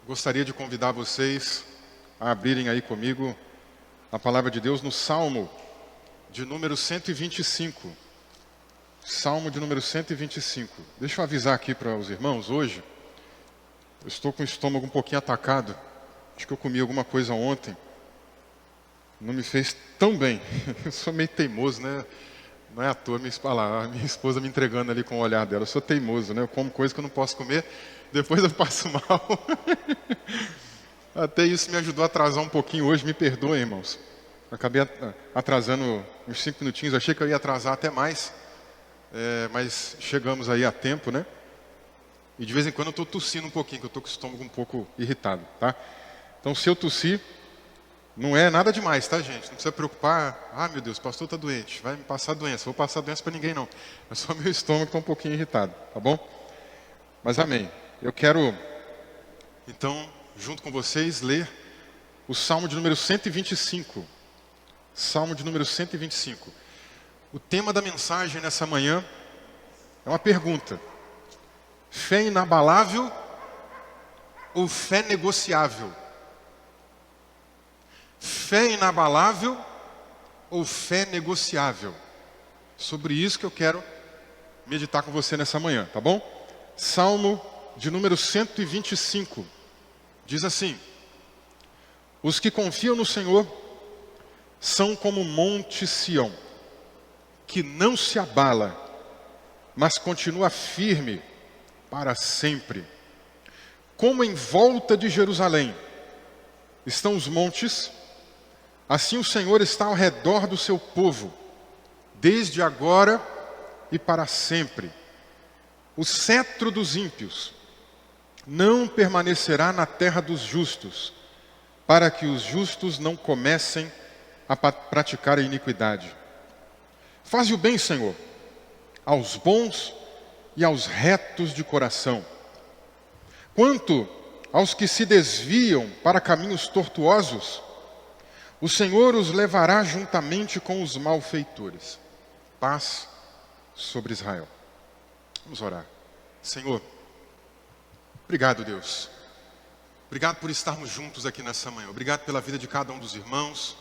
Gostaria de convidar vocês a abrirem aí comigo a palavra de Deus no Salmo de número 125. Salmo de número 125. Deixa eu avisar aqui para os irmãos, hoje eu estou com o estômago um pouquinho atacado. Acho que eu comi alguma coisa ontem. Não me fez tão bem. Eu sou meio teimoso, né? Não é à toa a minha esposa me entregando ali com o olhar dela. Eu sou teimoso, né? Eu como coisa que eu não posso comer, depois eu passo mal. Até isso me ajudou a atrasar um pouquinho hoje, me perdoem, irmãos. Acabei atrasando uns 5 minutinhos, achei que eu ia atrasar até mais. Mas chegamos aí a tempo, né? E de vez em quando eu estou tossindo um pouquinho, que eu estou com o estômago um pouco irritado, tá? Então se eu tossir, não é nada demais, tá, gente? Não precisa preocupar. Ah, meu Deus, o pastor está doente, vai me passar doença. Vou passar doença para ninguém, não. É só meu estômago que está um pouquinho irritado, tá bom? Mas amém. Eu quero, então, junto com vocês, ler o Salmo de número 125. Salmo de número 125. O tema da mensagem nessa manhã é uma pergunta. Fé inabalável ou fé negociável? Fé inabalável ou fé negociável? Sobre isso que eu quero meditar com você nessa manhã, tá bom? Salmo de número 125. Diz assim: os que confiam no Senhor são como o monte Sião, que não se abala, mas continua firme para sempre. Como em volta de Jerusalém estão os montes, assim o Senhor está ao redor do seu povo, desde agora e para sempre. O cetro dos ímpios não permanecerá na terra dos justos, para que os justos não comecem a praticar a iniquidade. Faze o bem, Senhor, aos bons e aos retos de coração. Quanto aos que se desviam para caminhos tortuosos, o Senhor os levará juntamente com os malfeitores. Paz sobre Israel. Vamos orar. Senhor, obrigado, Deus. Obrigado por estarmos juntos aqui nessa manhã. Obrigado pela vida de cada um dos irmãos.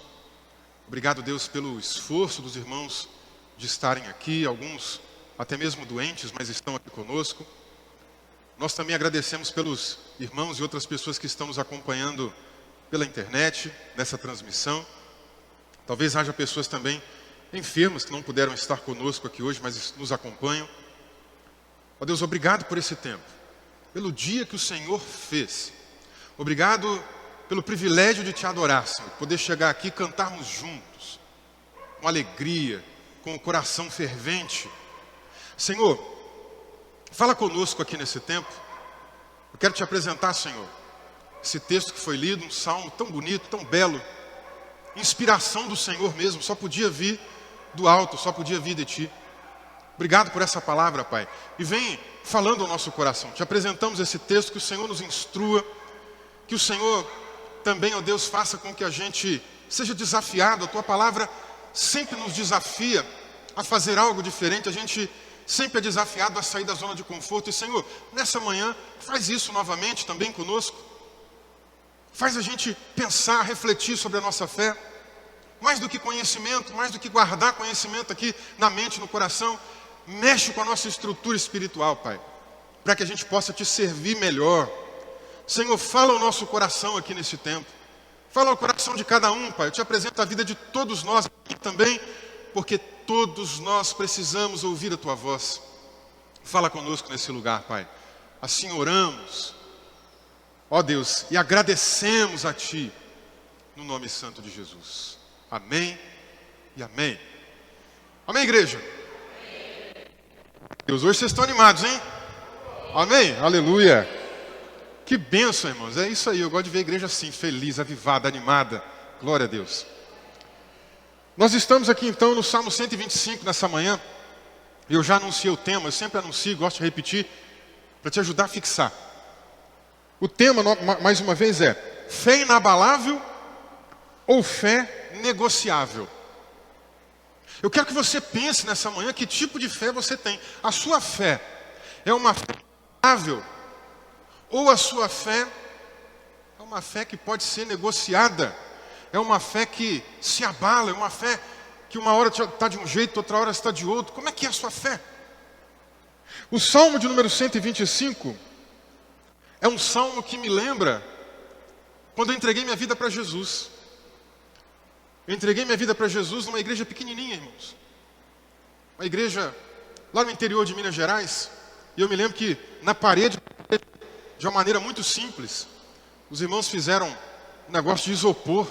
Obrigado, Deus, pelo esforço dos irmãos de estarem aqui. Alguns até mesmo doentes, mas estão aqui conosco. Nós também agradecemos pelos irmãos e outras pessoas que estão nos acompanhando pela internet, nessa transmissão. Talvez haja pessoas também enfermas que não puderam estar conosco aqui hoje, mas nos acompanham. Ó Deus, obrigado por esse tempo, pelo dia que o Senhor fez. Obrigado pelo privilégio de te adorar, Senhor, poder chegar aqui e cantarmos juntos, com alegria, com o coração fervente. Senhor, fala conosco aqui nesse tempo. Eu quero te apresentar, Senhor, esse texto que foi lido, um salmo tão bonito, tão belo, inspiração do Senhor mesmo, só podia vir do alto, só podia vir de Ti. Obrigado por essa palavra, Pai. E vem falando ao nosso coração. Te apresentamos esse texto, que o Senhor nos instrua, que o Senhor também, ó Deus, faça com que a gente seja desafiado. A Tua palavra sempre nos desafia a fazer algo diferente. A gente sempre é desafiado a sair da zona de conforto. E, Senhor, nessa manhã, faz isso novamente também conosco. Faz a gente pensar, refletir sobre a nossa fé. Mais do que conhecimento, mais do que guardar conhecimento aqui na mente, no coração, mexe com a nossa estrutura espiritual, Pai, para que a gente possa Te servir melhor. Senhor, fala ao nosso coração aqui nesse tempo. Fala ao coração de cada um, Pai. Eu Te apresento a vida de todos nós aqui também, porque todos nós precisamos ouvir a Tua voz. Fala conosco nesse lugar, Pai. Assim oramos, ó Deus, e agradecemos a Ti, no nome santo de Jesus. Amém e amém. Amém, igreja? Deus, hoje vocês estão animados, hein? Amém? Aleluia. Que bênção, irmãos. É isso aí, eu gosto de ver a igreja assim, feliz, avivada, animada. Glória a Deus. Nós estamos aqui então no Salmo 125 nessa manhã. Eu já anunciei o tema, eu sempre anuncio, gosto de repetir, para te ajudar a fixar. O tema, mais uma vez, é fé inabalável ou fé negociável? Eu quero que você pense nessa manhã que tipo de fé você tem. A sua fé é uma fé inabalável ou a sua fé uma fé que pode ser negociada. É uma fé que se abala, é uma fé que uma hora está de um jeito, outra hora está de outro. Como é que é a sua fé? O Salmo de número 125 é um salmo que me lembra quando eu entreguei minha vida para Jesus. Eu entreguei minha vida para Jesus numa igreja pequenininha, irmãos. Uma igreja lá no interior de Minas Gerais. E eu me lembro que na parede, de uma maneira muito simples, os irmãos fizeram um negócio de isopor.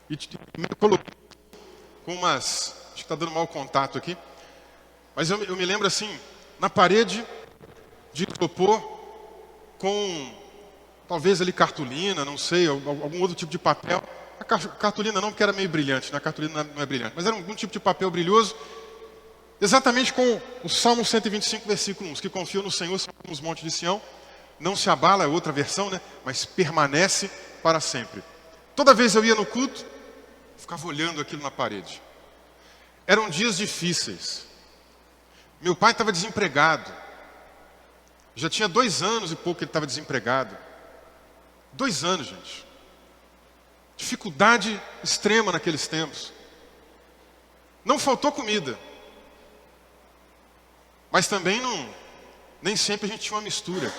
E me colocou com umas... Acho que está dando mau contato aqui. Mas eu me lembro assim, na parede de isopor, com talvez ali cartolina, não sei, algum outro tipo de papel. A cartolina não, porque era meio brilhante, né? A cartolina não é brilhante, mas era algum tipo de papel brilhoso, exatamente com o Salmo 125, versículo 1. Os que confiam no Senhor são como os montes de Sião, não se abala, é outra versão, né? Mas permanece para sempre. Toda vez eu ia no culto, ficava olhando aquilo na parede. Eram dias difíceis. Meu pai estava desempregado. Já tinha 2 anos e pouco que ele estava desempregado. 2 anos, gente. Dificuldade extrema naqueles tempos. Não faltou comida. Mas também nem sempre a gente tinha uma mistura.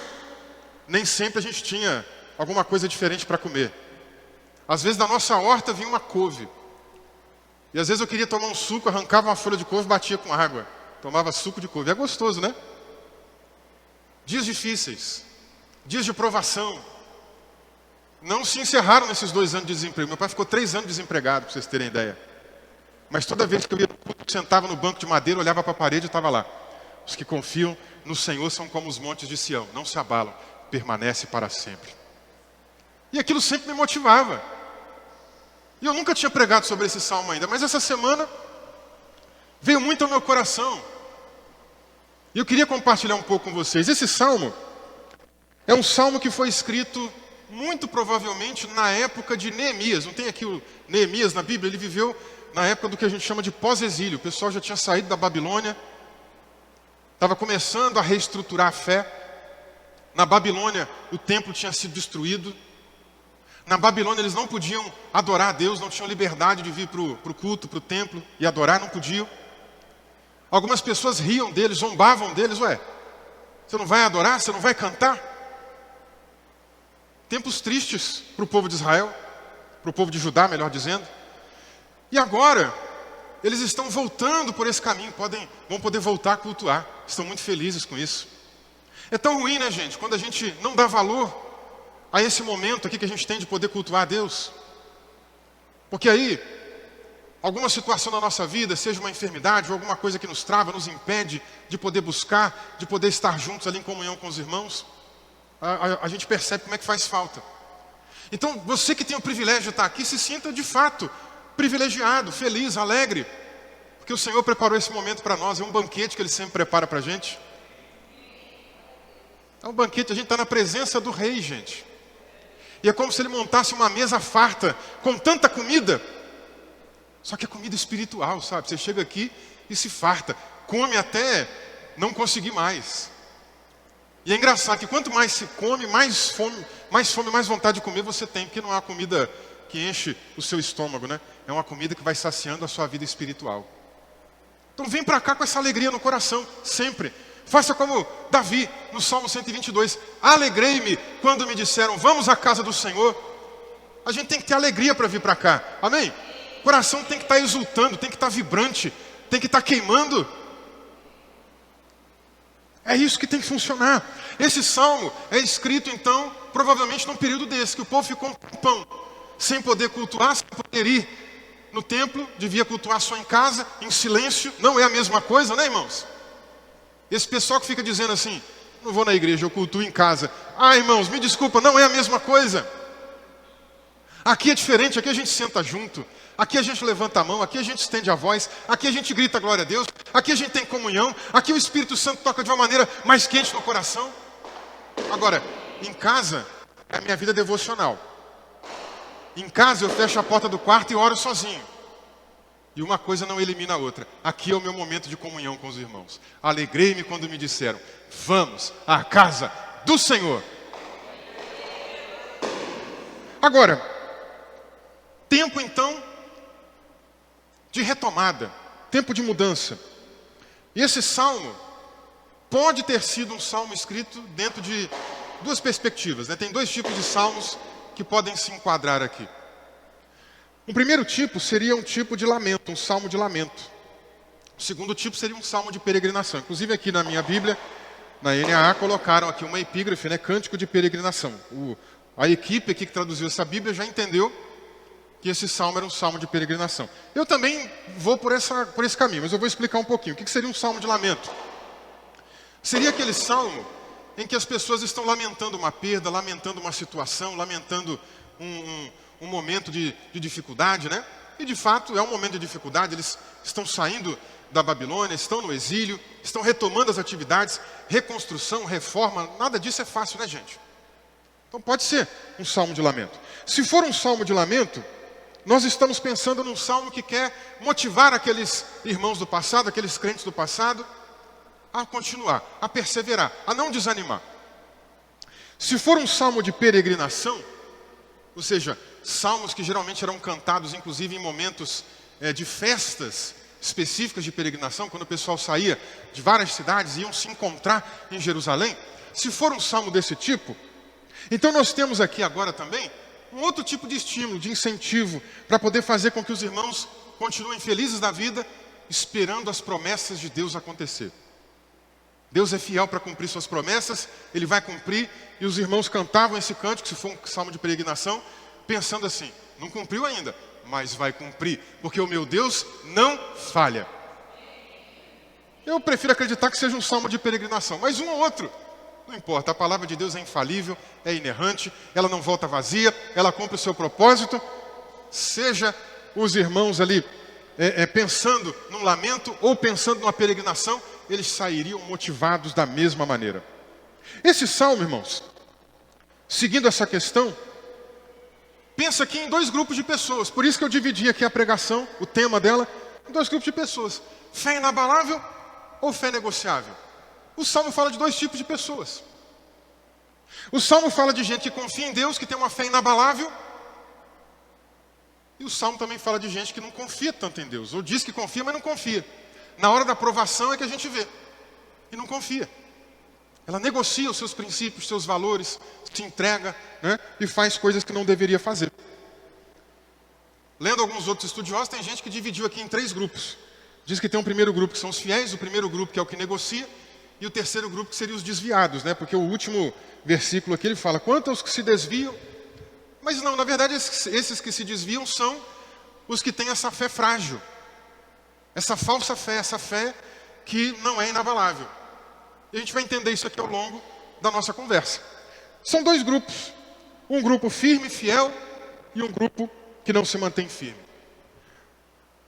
Nem sempre a gente tinha alguma coisa diferente para comer. Às vezes da nossa horta vinha uma couve. E às vezes eu queria tomar um suco, arrancava uma folha de couve e batia com água. Tomava suco de couve. É gostoso, né? Dias difíceis. Dias de provação. Não se encerraram nesses 2 anos de desemprego. Meu pai ficou 3 anos desempregado, para vocês terem ideia. Mas toda vez que eu ia no culto, sentava no banco de madeira, olhava para a parede e estava lá. Os que confiam no Senhor são como os montes de Sião. Não se abalam, permanece para sempre. E aquilo sempre me motivava. E eu nunca tinha pregado sobre esse salmo ainda, mas essa semana veio muito ao meu coração. E eu queria compartilhar um pouco com vocês. Esse salmo é um salmo que foi escrito muito provavelmente na época de Neemias. Não tem aqui o Neemias na Bíblia? Ele viveu na época do que a gente chama de pós-exílio. O pessoal já tinha saído da Babilônia, estava começando a reestruturar a fé. Na Babilônia o templo tinha sido destruído. Na Babilônia eles não podiam adorar a Deus, não tinham liberdade de vir para o culto, para o templo e adorar, não podiam. Algumas pessoas riam deles, zombavam deles. Ué, você não vai adorar? Você não vai cantar? Tempos tristes para o povo de Israel, para o povo de Judá, melhor dizendo. E agora, eles estão voltando por esse caminho, vão poder voltar a cultuar. Estão muito felizes com isso. É tão ruim, né, gente, quando a gente não dá valor a esse momento aqui que a gente tem de poder cultuar a Deus. Porque aí, alguma situação na nossa vida, seja uma enfermidade ou alguma coisa que nos trava, nos impede de poder buscar, de poder estar juntos ali em comunhão com os irmãos, a gente percebe como é que faz falta. Então, você que tem o privilégio de estar aqui, se sinta de fato privilegiado, feliz, alegre, porque o Senhor preparou esse momento para nós. É um banquete que Ele sempre prepara para a gente. É um banquete, a gente está na presença do Rei, gente. E é como se Ele montasse uma mesa farta, com tanta comida. Só que é comida espiritual, sabe? Você chega aqui e se farta. Come até não conseguir mais. E é engraçado que quanto mais se come, mais fome, mais vontade de comer você tem. Porque não é uma comida que enche o seu estômago, né? É uma comida que vai saciando a sua vida espiritual. Então vem para cá com essa alegria no coração, sempre. Faça como Davi, no Salmo 122. Alegrei-me quando me disseram, vamos à casa do Senhor. A gente tem que ter alegria para vir para cá. Amém? O coração tem que estar exultando, tem que estar vibrante, tem que estar queimando. É isso que tem que funcionar. Esse salmo é escrito, então, provavelmente num período desse, que o povo ficou um tempão sem poder cultuar, sem poder ir no templo, devia cultuar só em casa, em silêncio. Não é a mesma coisa, né, irmãos? Esse pessoal que fica dizendo assim, não vou na igreja, eu cultuo em casa. Ah, irmãos, me desculpa, não é a mesma coisa. Aqui é diferente, aqui a gente senta junto, aqui a gente levanta a mão, aqui a gente estende a voz, aqui a gente grita glória a Deus, aqui a gente tem comunhão, aqui o Espírito Santo toca de uma maneira mais quente no coração. Agora, em casa, é a minha vida devocional. Em casa eu fecho a porta do quarto e oro sozinho. E uma coisa não elimina a outra. Aqui é o meu momento de comunhão com os irmãos. Alegrei-me quando me disseram, vamos à casa do Senhor. Agora, tempo então de retomada, tempo de mudança. E esse salmo pode ter sido um salmo escrito dentro de duas perspectivas, né? Tem dois tipos de salmos que podem se enquadrar aqui. O primeiro tipo seria um tipo de lamento, um salmo de lamento. O segundo tipo seria um salmo de peregrinação. Inclusive aqui na minha Bíblia, na NAA, colocaram aqui uma epígrafe, né? Cântico de peregrinação. A equipe aqui que traduziu essa Bíblia já entendeu que esse salmo era um salmo de peregrinação. Eu também vou por esse caminho, mas eu vou explicar um pouquinho. O que seria um salmo de lamento? Seria aquele salmo em que as pessoas estão lamentando uma perda, lamentando uma situação, lamentando um momento de dificuldade, né? E de fato é um momento de dificuldade, eles estão saindo da Babilônia, estão no exílio, estão retomando as atividades, reconstrução, reforma, nada disso é fácil, né, gente? Então pode ser um salmo de lamento. Se for um salmo de lamento, nós estamos pensando num salmo que quer motivar aqueles irmãos do passado, aqueles crentes do passado, a continuar, a perseverar, a não desanimar. Se for um salmo de peregrinação, ou seja, salmos que geralmente eram cantados inclusive em momentos de festas específicas de peregrinação, quando o pessoal saía de várias cidades e iam se encontrar em Jerusalém, se for um salmo desse tipo, então nós temos aqui agora também um outro tipo de estímulo, de incentivo, para poder fazer com que os irmãos continuem felizes da vida, esperando as promessas de Deus acontecer. Deus é fiel para cumprir suas promessas, Ele vai cumprir, e os irmãos cantavam esse cântico, se for um salmo de peregrinação, pensando assim, não cumpriu ainda, mas vai cumprir, porque o meu Deus não falha. Eu prefiro acreditar que seja um salmo de peregrinação, mas um ou outro, não importa, a palavra de Deus é infalível, é inerrante, ela não volta vazia, ela cumpre o seu propósito, seja os irmãos ali pensando num lamento ou pensando numa peregrinação, eles sairiam motivados da mesma maneira. Esse salmo, irmãos, seguindo essa questão, pensa aqui em dois grupos de pessoas. Por isso que eu dividi aqui a pregação, o tema dela, em dois grupos de pessoas. Fé inabalável ou fé negociável? O salmo fala de dois tipos de pessoas. O salmo fala de gente que confia em Deus, que tem uma fé inabalável. E o salmo também fala de gente que não confia tanto em Deus, ou diz que confia, mas não confia. Na hora da aprovação é que a gente vê, e não confia. Ela negocia os seus princípios, os seus valores, se entrega, né, e faz coisas que não deveria fazer. Lendo alguns outros estudiosos, tem gente que dividiu aqui em três grupos. Diz que tem um primeiro grupo que são os fiéis, o primeiro grupo que é o que negocia, e o terceiro grupo que seria os desviados, né? Porque o último versículo aqui ele fala, quanto aos que se desviam, mas não, na verdade esses que se desviam são os que têm essa fé frágil, essa falsa fé, essa fé que não é inabalável. E a gente vai entender isso aqui ao longo da nossa conversa. São dois grupos, um grupo firme, fiel, e um grupo que não se mantém firme.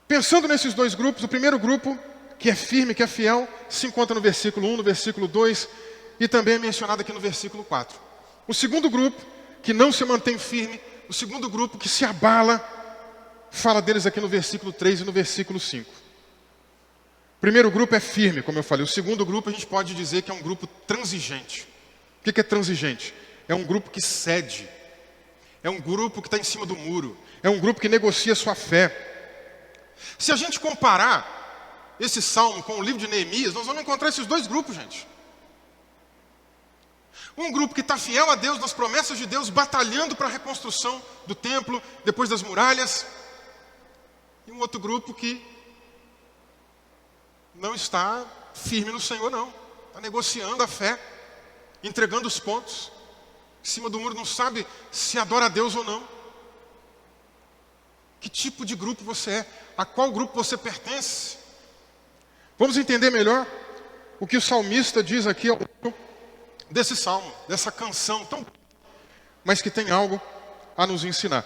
Pensando nesses dois grupos, o primeiro grupo, que é firme, que é fiel, se encontra no versículo 1, no versículo 2, e também é mencionado aqui no versículo 4. O segundo grupo, que não se mantém firme, o segundo grupo que se abala, fala deles aqui no versículo 3 e no versículo 5. O primeiro grupo é firme, como eu falei. O segundo grupo a gente pode dizer que é um grupo transigente. O que é transigente? É um grupo que cede. É um grupo que está em cima do muro. É um grupo que negocia sua fé. Se a gente comparar esse salmo com o livro de Neemias, nós vamos encontrar esses dois grupos, gente. Um grupo que está fiel a Deus, nas promessas de Deus, batalhando para a reconstrução do templo, depois das muralhas. E um outro grupo que não está firme no Senhor, não. Está negociando a fé, entregando os pontos. Em cima do muro, não sabe se adora a Deus ou não. Que tipo de grupo você é? A qual grupo você pertence? Vamos entender melhor o que o salmista diz aqui ao longo desse salmo, dessa canção tão... mas que tem algo a nos ensinar.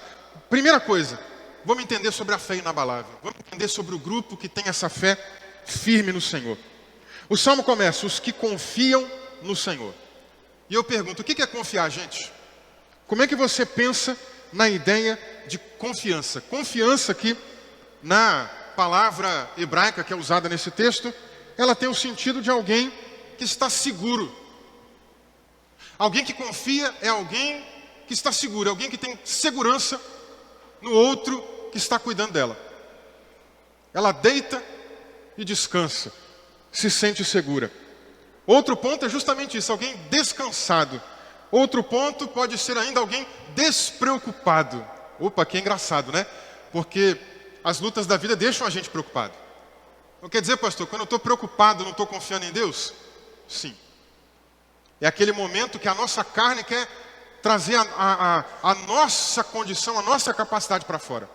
Primeira coisa, vamos entender sobre a fé inabalável. Vamos entender sobre o grupo que tem essa fé firme no Senhor. O salmo começa, os que confiam no Senhor. E eu pergunto, o que é confiar, gente? Como é que você pensa na ideia de confiança? Confiança que, na palavra hebraica que é usada nesse texto, ela tem o sentido de alguém que está seguro. Alguém que confia é alguém que está segura, é alguém que tem segurança no outro que está cuidando dela. Ela deita e descansa, se sente segura. Outro ponto é justamente isso, alguém descansado. Outro ponto pode ser ainda alguém despreocupado. Opa, que engraçado, né? Porque as lutas da vida deixam a gente preocupado. Não quer dizer, pastor, quando eu estou preocupado, não estou confiando em Deus? Sim. É aquele momento que a nossa carne quer trazer a nossa condição, a nossa capacidade para fora.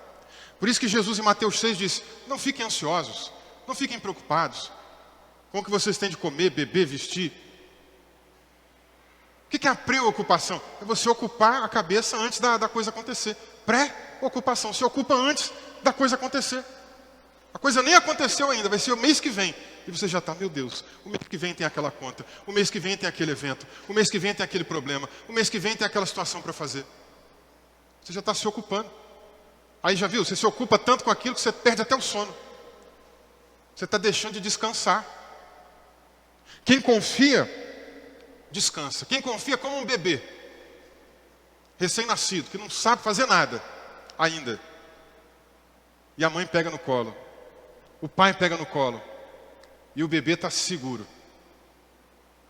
Por isso que Jesus em Mateus 6 diz, não fiquem ansiosos, não fiquem preocupados com o que vocês têm de comer, beber, vestir. O que é a preocupação? É você ocupar a cabeça antes da coisa acontecer. Pré-ocupação, se ocupa antes da coisa acontecer. A coisa nem aconteceu ainda, vai ser o mês que vem. E você já está, meu Deus, o mês que vem tem aquela conta, o mês que vem tem aquele evento, o mês que vem tem aquele problema, o mês que vem tem aquela situação para fazer. Você já está se ocupando. Aí já viu, você se ocupa tanto com aquilo que você perde até o sono. Você está deixando de descansar. Quem confia, descansa. Quem confia como um bebê, recém-nascido, que não sabe fazer nada ainda. E a mãe pega no colo. O pai pega no colo e o bebê está seguro,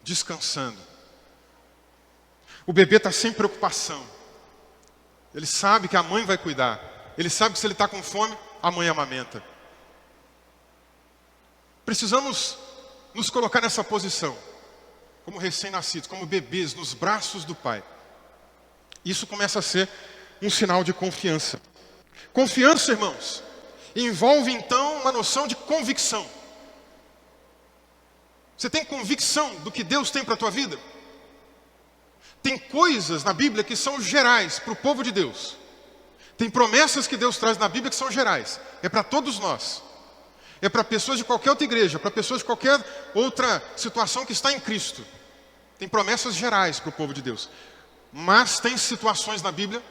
descansando. O bebê está sem preocupação. Ele sabe que a mãe vai cuidar. Ele sabe que se ele está com fome, a mãe amamenta. Precisamos nos colocar nessa posição, como recém-nascidos, como bebês, nos braços do pai. Isso começa a ser um sinal de confiança. Confiança, irmãos, envolve então uma noção de convicção. Você tem convicção do que Deus tem para a tua vida? Tem coisas na Bíblia que são gerais para o povo de Deus. Tem promessas que Deus traz na Bíblia que são gerais. É para todos nós. É para pessoas de qualquer outra igreja, para pessoas de qualquer outra situação que está em Cristo. Tem promessas gerais para o povo de Deus. Mas tem situações na Bíblia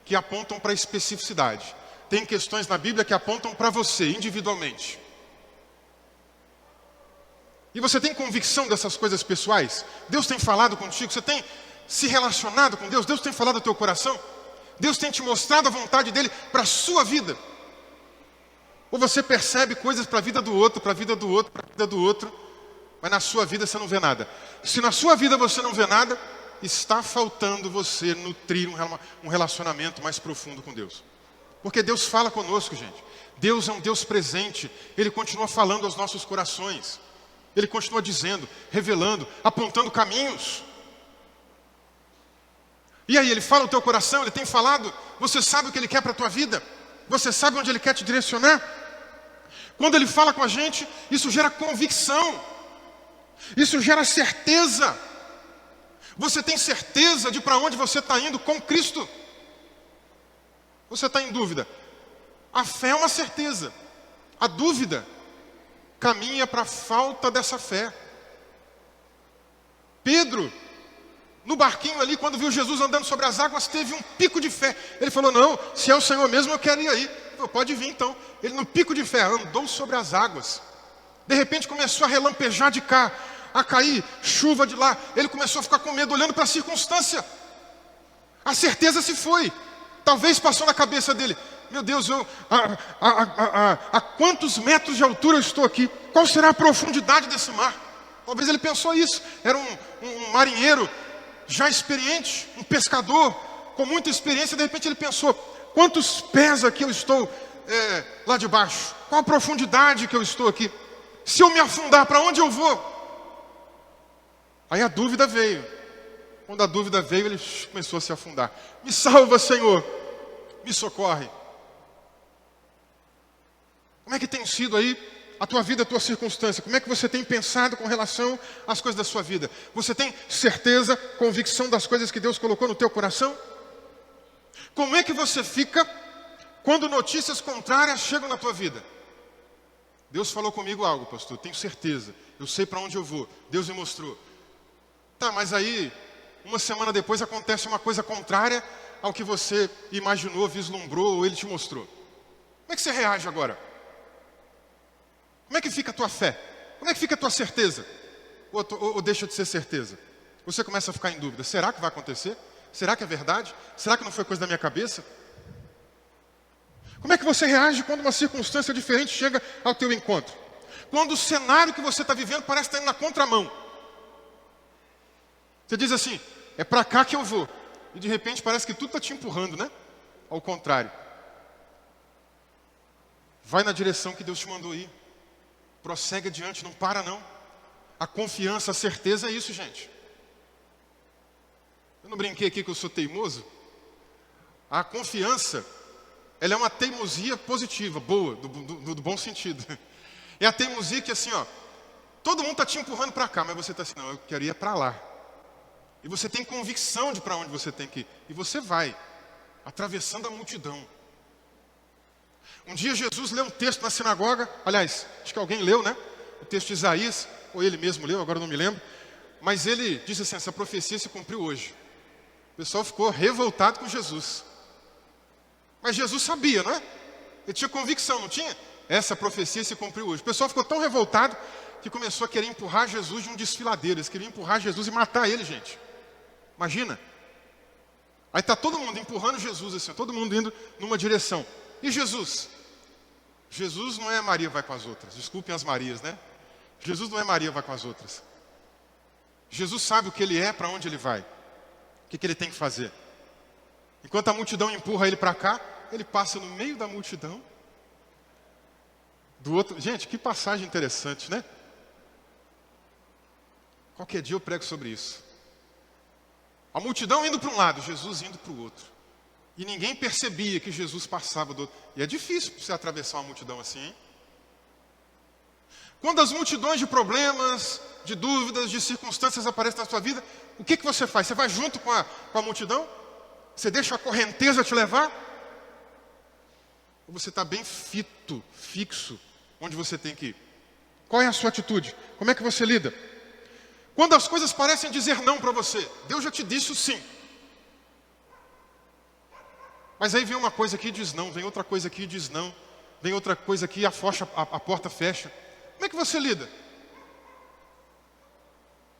que apontam para a especificidade. Tem questões na Bíblia que apontam para você, individualmente. E você tem convicção dessas coisas pessoais? Deus tem falado contigo? Você tem se relacionado com Deus? Deus tem falado ao teu coração? Deus tem te mostrado a vontade dEle para a sua vida? Ou você percebe coisas para a vida do outro, para a vida do outro, para a vida do outro, mas na sua vida você não vê nada. Se na sua vida você não vê nada, está faltando você nutrir um relacionamento mais profundo com Deus. Porque Deus fala conosco, gente. Deus é um Deus presente. Ele continua falando aos nossos corações. Ele continua dizendo, revelando, apontando caminhos. E aí, Ele fala no teu coração, Ele tem falado. Você sabe o que Ele quer para a tua vida? Você sabe onde Ele quer te direcionar? Quando Ele fala com a gente, isso gera convicção. Isso gera certeza. Você tem certeza de para onde você está indo com Cristo? Você está em dúvida? A fé é uma certeza. A dúvida caminha para a falta dessa fé. Pedro, no barquinho ali, quando viu Jesus andando sobre as águas, teve um pico de fé. Ele falou, não, se é o Senhor mesmo, eu quero ir aí. Falou, pode vir então. Ele no pico de fé, andou sobre as águas. De repente começou a relampejar de cá, a cair chuva de lá. Ele começou a ficar com medo, olhando para a circunstância. A certeza se foi. Talvez passou na cabeça dele, meu Deus, a quantos metros de altura eu estou aqui? Qual será a profundidade desse mar? Talvez ele pensou isso. Era um marinheiro já experiente, um pescador com muita experiência. De repente ele pensou, quantos pés aqui eu estou lá de baixo? Qual a profundidade que eu estou aqui? Se eu me afundar, para onde eu vou? Aí a dúvida veio. Quando a dúvida veio, ele começou a se afundar. Me salva, Senhor. Me socorre. Como é que tem sido aí a tua vida, a tua circunstância? Como é que você tem pensado com relação às coisas da sua vida? Você tem certeza, convicção das coisas que Deus colocou no teu coração? Como é que você fica quando notícias contrárias chegam na tua vida? Deus falou comigo algo, pastor, tenho certeza. Eu sei para onde eu vou. Deus me mostrou. Tá, mas aí, uma semana depois acontece uma coisa contrária ao que você imaginou, vislumbrou ou Ele te mostrou. Como é que você reage agora? Como é que fica a tua fé? Como é que fica a tua certeza? Ou deixa de ser certeza? Você começa a ficar em dúvida. Será que vai acontecer? Será que é verdade? Será que não foi coisa da minha cabeça? Como é que você reage quando uma circunstância diferente chega ao teu encontro? Quando o cenário que você está vivendo parece estar indo na contramão. Você diz assim, é para cá que eu vou. E de repente parece que tudo está te empurrando, né? Ao contrário. Vai na direção que Deus te mandou ir. Prossegue adiante, não para não. A confiança, a certeza é isso, gente. Eu não brinquei aqui que eu sou teimoso? A confiança, ela é uma teimosia positiva, boa, do bom sentido. É a teimosia que assim, ó, todo mundo está te empurrando para cá, mas você está assim, não, eu quero ir para lá. E você tem convicção de para onde você tem que ir. E você vai, atravessando a multidão. Um dia Jesus leu um texto na sinagoga, aliás, acho que alguém leu, né? O texto de Isaías, ou ele mesmo leu, agora não me lembro. Mas ele disse assim, essa profecia se cumpriu hoje. O pessoal ficou revoltado com Jesus. Mas Jesus sabia, não é? Ele tinha convicção, não tinha? Essa profecia se cumpriu hoje. O pessoal ficou tão revoltado que começou a querer empurrar Jesus de um desfiladeiro. Eles queriam empurrar Jesus e matar ele, gente. Imagina. Aí está todo mundo empurrando Jesus, assim, todo mundo indo numa direção. E Jesus? Jesus não é Maria vai com as outras. Desculpem as Marias, né? Jesus não é Maria vai com as outras. Jesus sabe o que ele é, para onde ele vai. O que ele tem que fazer. Enquanto a multidão empurra ele para cá, ele passa no meio da multidão. Do outro. Gente, que passagem interessante, né? Qualquer dia eu prego sobre isso. A multidão indo para um lado, Jesus indo para o outro. E ninguém percebia que Jesus passava do outro. E é difícil você atravessar uma multidão assim, hein? Quando as multidões de problemas, de dúvidas, de circunstâncias aparecem na sua vida, o que você faz? Você vai junto com a multidão? Você deixa a correnteza te levar? Ou você está bem fixo, onde você tem que ir? Qual é a sua atitude? Como é que você lida? Quando as coisas parecem dizer não para você, Deus já te disse o sim. Mas aí vem uma coisa aqui e diz não, vem outra coisa aqui e diz não, vem outra coisa aqui e a porta fecha. Como é que você lida?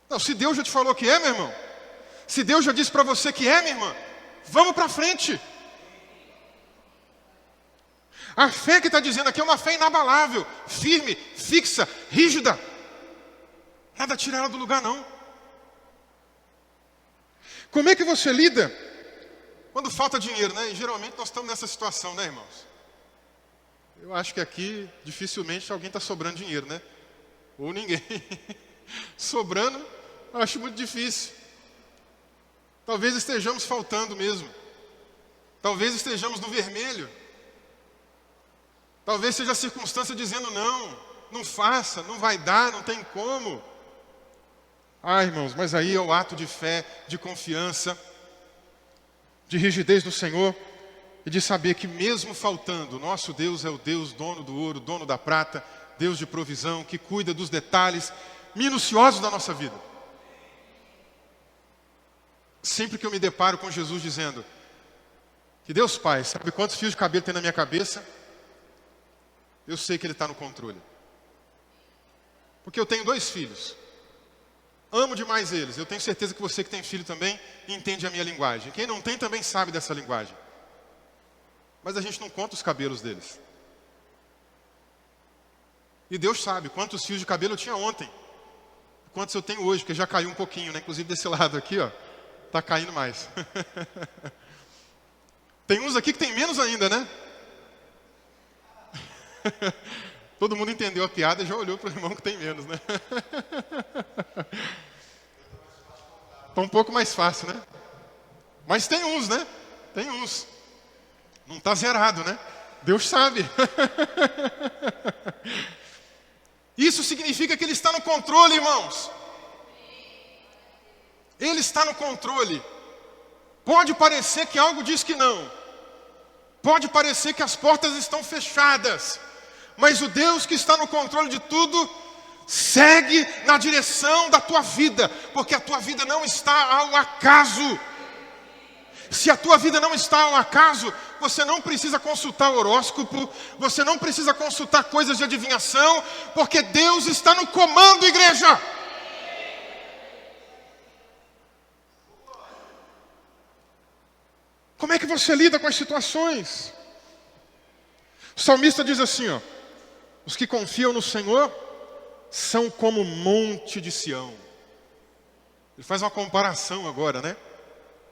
Não, se Deus já te falou que é, meu irmão, se Deus já disse para você que é, minha irmã, vamos para frente. A fé que está dizendo aqui é uma fé inabalável, firme, fixa, rígida. Nada tira ela do lugar, não. Como é que você lida quando falta dinheiro, né? E geralmente nós estamos nessa situação, né, irmãos? Eu acho que aqui, dificilmente, alguém está sobrando dinheiro, né? Ou ninguém. Sobrando, eu acho muito difícil. Talvez estejamos faltando mesmo. Talvez estejamos no vermelho. Talvez seja a circunstância dizendo não faça, não vai dar, não tem como. Ah, irmãos, mas aí é o ato de fé, de confiança, de rigidez no Senhor e de saber que mesmo faltando, nosso Deus é o Deus dono do ouro, dono da prata, Deus de provisão, que cuida dos detalhes minuciosos da nossa vida. Sempre que eu me deparo com Jesus dizendo que Deus Pai sabe quantos fios de cabelo tem na minha cabeça, eu sei que Ele está no controle. Porque eu tenho 2 filhos. Amo demais eles. Eu tenho certeza que você que tem filho também entende a minha linguagem. Quem não tem também sabe dessa linguagem. Mas a gente não conta os cabelos deles. E Deus sabe quantos fios de cabelo eu tinha ontem. Quantos eu tenho hoje, porque já caiu um pouquinho, né? Inclusive desse lado aqui, ó. Tá caindo mais. Tem uns aqui que tem menos ainda, né? Todo mundo entendeu a piada e já olhou para o irmão que tem menos, né? Tá um pouco mais fácil, né? Mas tem uns, né? Tem uns. Não está zerado, né? Deus sabe. Isso significa que Ele está no controle, irmãos. Ele está no controle. Pode parecer que algo diz que não. Pode parecer que as portas estão fechadas. Mas o Deus que está no controle de tudo, segue na direção da tua vida. Porque a tua vida não está ao acaso. Se a tua vida não está ao acaso, você não precisa consultar horóscopo, você não precisa consultar coisas de adivinhação, porque Deus está no comando, igreja. Como é que você lida com as situações? O salmista diz assim, ó: os que confiam no Senhor são como o monte de Sião. Ele faz uma comparação agora, né?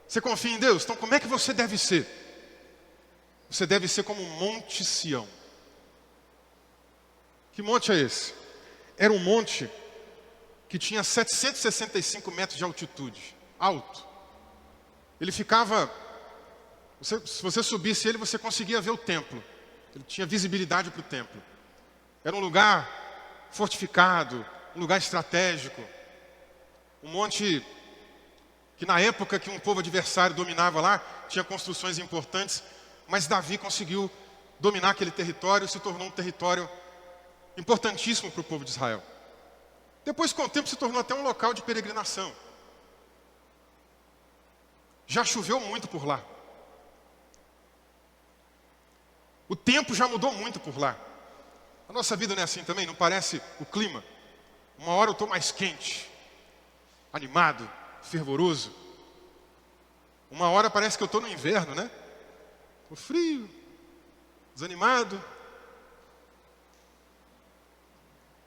Você confia em Deus? Então como é que você deve ser? Você deve ser como um monte Sião. Que monte é esse? Era um monte que tinha 765 metros de altitude, alto. Ele ficava, se você subisse ele, você conseguia ver o templo. Ele tinha visibilidade para o templo. Era um lugar fortificado, um lugar estratégico. Um monte que na época que um povo adversário dominava lá, tinha construções importantes, mas Davi conseguiu dominar aquele território e se tornou um território importantíssimo para o povo de Israel. Depois, com o tempo, se tornou até um local de peregrinação. Já choveu muito por lá. O tempo já mudou muito por lá. A nossa vida não é assim também? Não parece o clima? Uma hora eu estou mais quente, animado, fervoroso. Uma hora parece que eu estou no inverno, né? Estou frio, desanimado,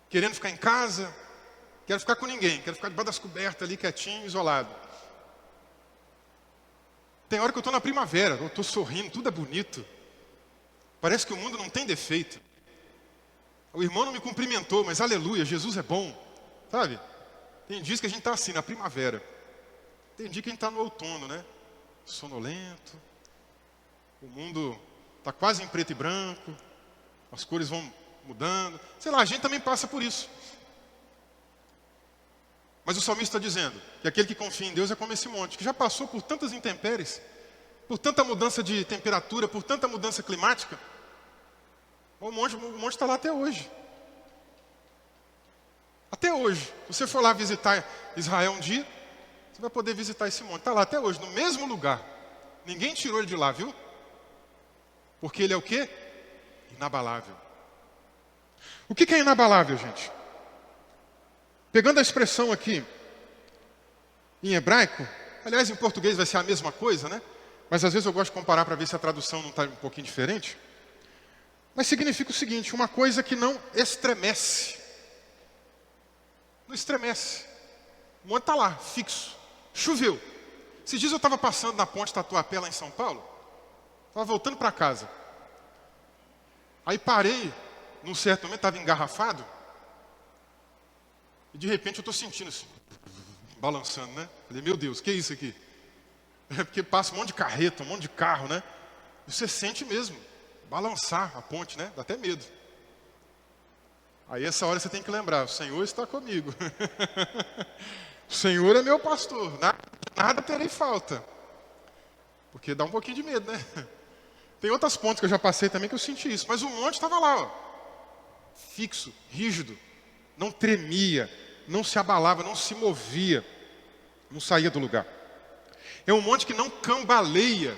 querendo ficar em casa, quero ficar com ninguém, quero ficar debaixo das cobertas ali, quietinho, isolado. Tem hora que eu estou na primavera, eu estou sorrindo, tudo é bonito. Parece que o mundo não tem defeito. O irmão não me cumprimentou, mas aleluia, Jesus é bom, sabe? Tem dias que a gente está assim, na primavera. Tem dia que a gente está no outono, né? Sonolento. O mundo está quase em preto e branco. As cores vão mudando. Sei lá, a gente também passa por isso. Mas o salmista está dizendo que aquele que confia em Deus é como esse monte, que já passou por tantas intempéries, por tanta mudança de temperatura, por tanta mudança climática. O monte está lá até hoje. Até hoje. Se você for lá visitar Israel um dia, você vai poder visitar esse monte. Está lá até hoje, no mesmo lugar. Ninguém tirou ele de lá, viu? Porque ele é o quê? Inabalável. O que é inabalável, gente? Pegando a expressão aqui em hebraico, aliás, em português vai ser a mesma coisa, né? Mas às vezes eu gosto de comparar para ver se a tradução não está um pouquinho diferente. Mas significa o seguinte: uma coisa que não estremece. Não estremece. O monte está lá, fixo. Choveu. Esses dias eu estava passando na ponte Tatuapé, lá em São Paulo. Estava voltando para casa. Aí parei, num certo momento, estava engarrafado. E de repente eu estou sentindo assim, balançando, né? Falei, meu Deus, o que é isso aqui? É porque passa um monte de carreta, um monte de carro, né? E você sente mesmo, balançar a ponte, né? Dá até medo. Aí essa hora você tem que lembrar, o Senhor está comigo. O Senhor é meu pastor, nada terei falta. Porque dá um pouquinho de medo, né? Tem outras pontes que eu já passei também que eu senti isso. Mas o monte estava lá, ó, fixo, rígido. Não tremia, não se abalava, não se movia. Não saía do lugar. É um monte que não cambaleia.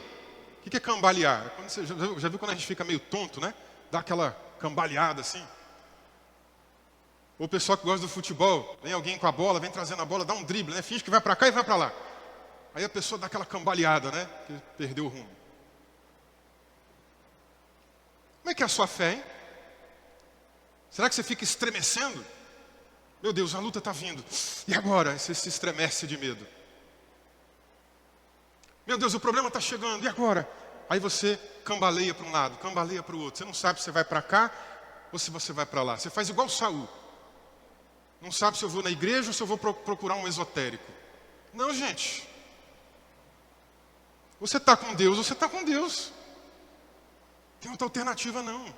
O que é cambalear? Quando você, já viu quando a gente fica meio tonto, né? Dá aquela cambaleada assim. Ou o pessoal que gosta do futebol, vem alguém com a bola, vem trazendo a bola, dá um drible, né? Finge que vai para cá e vai para lá. Aí a pessoa dá aquela cambaleada, né? Que perdeu o rumo. Como é que é a sua fé, hein? Será que você fica estremecendo? Meu Deus, a luta está vindo. E agora? Você se estremece de medo. Meu Deus, o problema está chegando. E agora? Aí você cambaleia para um lado, cambaleia para o outro. Você não sabe se você vai para cá ou se você vai para lá. Você faz igual Saul. Não sabe se eu vou na igreja ou se eu vou procurar um esotérico. Não, gente. Você está com Deus, você está com Deus. Tem outra alternativa, não.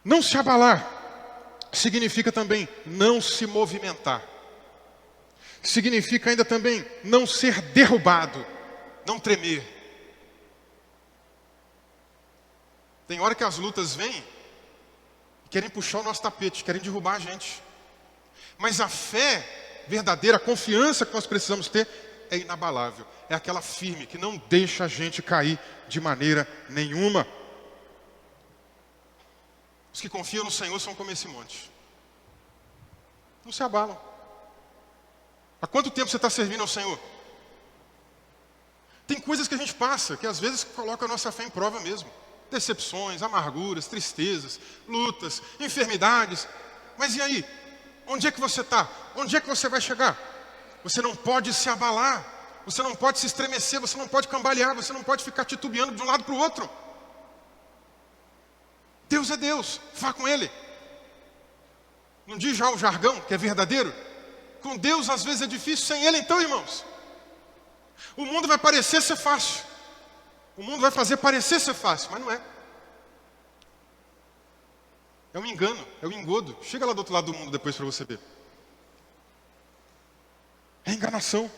Não se abalar significa também não se movimentar. Significa ainda também não ser derrubado, não tremer. Tem hora que as lutas vêm e querem puxar o nosso tapete, querem derrubar a gente. Mas a fé verdadeira, a confiança que nós precisamos ter é inabalável. É aquela firme que não deixa a gente cair de maneira nenhuma. Os que confiam no Senhor são como esse monte. Não se abalam. Há quanto tempo você está servindo ao Senhor? Tem coisas que a gente passa, que às vezes coloca a nossa fé em prova mesmo. Decepções, amarguras, tristezas, lutas, enfermidades. Mas e aí? Onde é que você está? Onde é que você vai chegar? Você não pode se abalar. Você não pode se estremecer. Você não pode cambalear. Você não pode ficar titubeando de um lado para o outro. Deus é Deus. Vá com Ele. Não diz já o jargão que é verdadeiro? Com Deus às vezes é difícil, sem Ele então, irmãos. O mundo vai parecer ser fácil. O mundo vai fazer parecer ser fácil, mas não é. É um engano, é um engodo. Chega lá do outro lado do mundo depois para você ver. É enganação.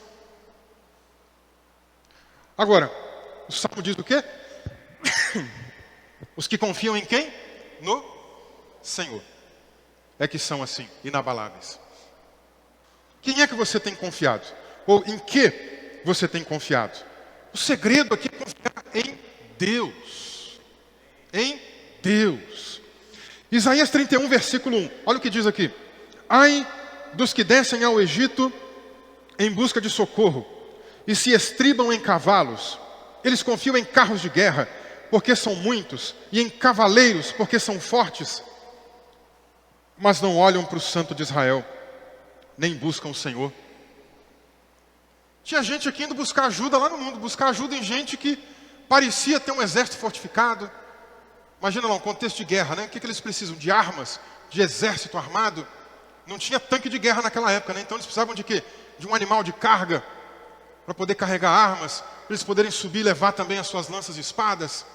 Agora, o Salmo diz o quê? Os que confiam em quem? No Senhor. É que são assim, inabaláveis. Quem é que você tem confiado? Ou em que você tem confiado? O segredo aqui é confiar em Deus. Em Deus. Isaías 31, versículo 1. Olha o que diz aqui. Ai dos que descem ao Egito em busca de socorro e se estribam em cavalos. Eles confiam em carros de guerra, porque são muitos, e em cavaleiros, porque são fortes. Mas não olham para o Santo de Israel, nem buscam o Senhor. Tinha gente aqui indo buscar ajuda lá no mundo, buscar ajuda em gente que parecia ter um exército fortificado. Imagina lá, um contexto de guerra, né? O que eles precisam? De armas, de exército armado. Não tinha tanque de guerra naquela época, né? Então eles precisavam de quê? De um animal de carga, para poder carregar armas, para eles poderem subir e levar também as suas lanças e espadas,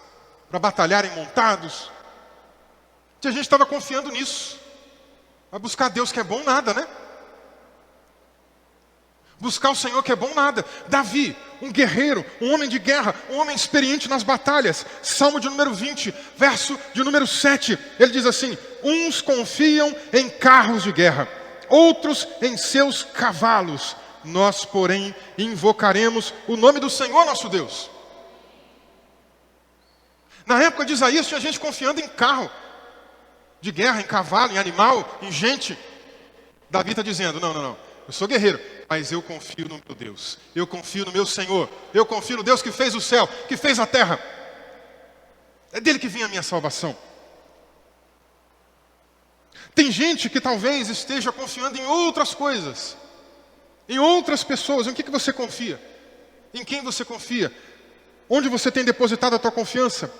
para batalharem montados. Tinha gente que estava confiando nisso. Vai buscar Deus que é bom nada, né? Buscar o Senhor que é bom nada. Davi, um guerreiro, um homem de guerra, um homem experiente nas batalhas. Salmo de número 20, verso de número 7. Ele diz assim: uns confiam em carros de guerra, outros em seus cavalos. Nós, porém, invocaremos o nome do Senhor nosso Deus. Na época de Isaías tinha gente confiando em carro de guerra, em cavalo, em animal, em gente. Davi está dizendo, não. Eu sou guerreiro, mas eu confio no meu Deus. Eu confio no meu Senhor. Eu confio no Deus que fez o céu, que fez a terra. É dele que vinha a minha salvação. Tem gente que talvez esteja confiando em outras coisas, em outras pessoas. Em que você confia? Em quem você confia? Onde você tem depositado a tua confiança?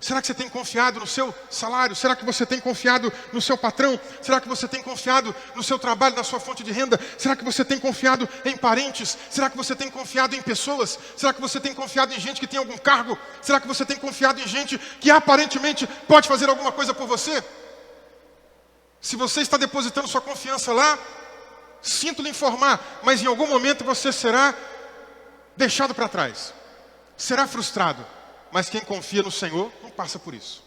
Será que você tem confiado no seu salário? Será que você tem confiado no seu patrão? Será que você tem confiado no seu trabalho, na sua fonte de renda? Será que você tem confiado em parentes? Será que você tem confiado em pessoas? Será que você tem confiado em gente que tem algum cargo? Será que você tem confiado em gente que aparentemente pode fazer alguma coisa por você? Se você está depositando sua confiança lá, sinto lhe informar, mas em algum momento você será deixado para trás. Será frustrado. Mas quem confia no Senhor não passa por isso.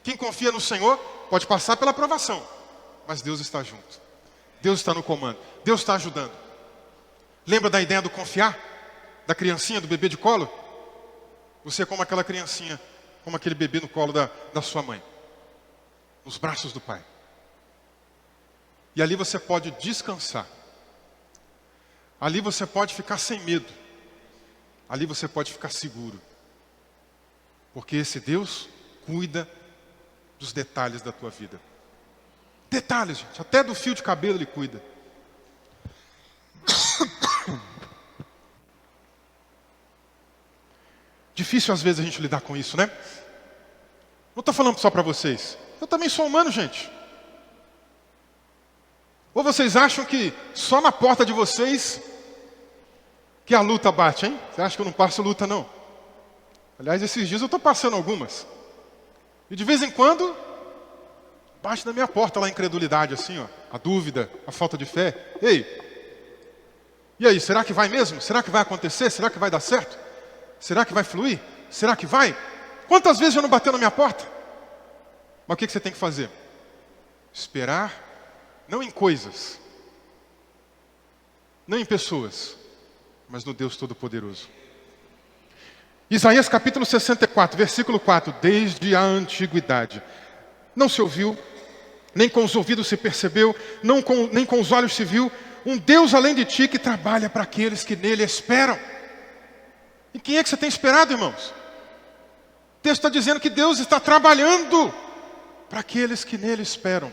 Quem confia no Senhor pode passar pela provação, mas Deus está junto. Deus está no comando. Deus está ajudando. Lembra da ideia do confiar? Da criancinha, do bebê de colo? Você é como aquela criancinha, como aquele bebê no colo da sua mãe, nos braços do pai. E ali você pode descansar. Ali você pode ficar sem medo. Ali você pode ficar seguro. Porque esse Deus cuida dos detalhes da tua vida. Detalhes, gente. Até do fio de cabelo Ele cuida. Difícil às vezes a gente lidar com isso, né? Não estou falando só para vocês. Eu também sou humano, gente. Ou vocês acham que só na porta de vocês que a luta bate, hein? Você acha que eu não passo luta, não? Aliás, esses dias eu estou passando algumas. E de vez em quando, bate na minha porta lá a incredulidade, assim, ó, a dúvida, a falta de fé. Ei, e aí, será que vai mesmo? Será que vai acontecer? Será que vai dar certo? Será que vai fluir? Será que vai? Quantas vezes já não bateu na minha porta? Mas o que você tem que fazer? Esperar, não em coisas, não em pessoas, mas no Deus Todo-Poderoso. Isaías capítulo 64, versículo 4. Desde a antiguidade não se ouviu, nem com os ouvidos se percebeu, nem com os olhos se viu, um Deus além de ti que trabalha para aqueles que nele esperam. E quem é que você tem esperado, irmãos? O texto está dizendo que Deus está trabalhando para aqueles que nele esperam.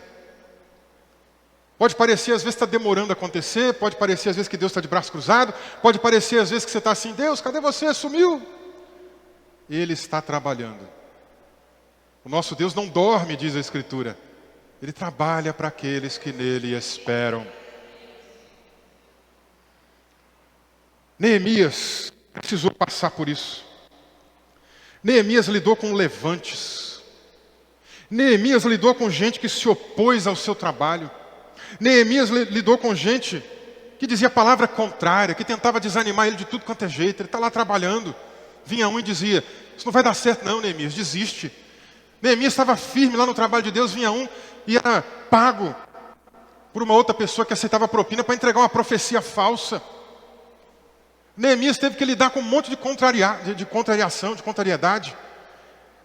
Pode parecer às vezes está demorando a acontecer, pode parecer às vezes que Deus está de braço cruzado, pode parecer às vezes que você está assim, Deus, cadê você? Sumiu. Ele está trabalhando. O nosso Deus não dorme, diz a Escritura. Ele trabalha para aqueles que nele esperam. Neemias precisou passar por isso. Neemias lidou com levantes. Neemias lidou com gente que se opôs ao seu trabalho. Neemias lidou com gente que dizia palavra contrária, que tentava desanimar ele de tudo quanto é jeito. Ele está lá trabalhando. Vinha um e dizia, isso não vai dar certo não, Neemias, desiste. Neemias estava firme lá no trabalho de Deus, vinha um e era pago por uma outra pessoa que aceitava propina para entregar uma profecia falsa. Neemias teve que lidar com um monte de contrariação, de contrariedade.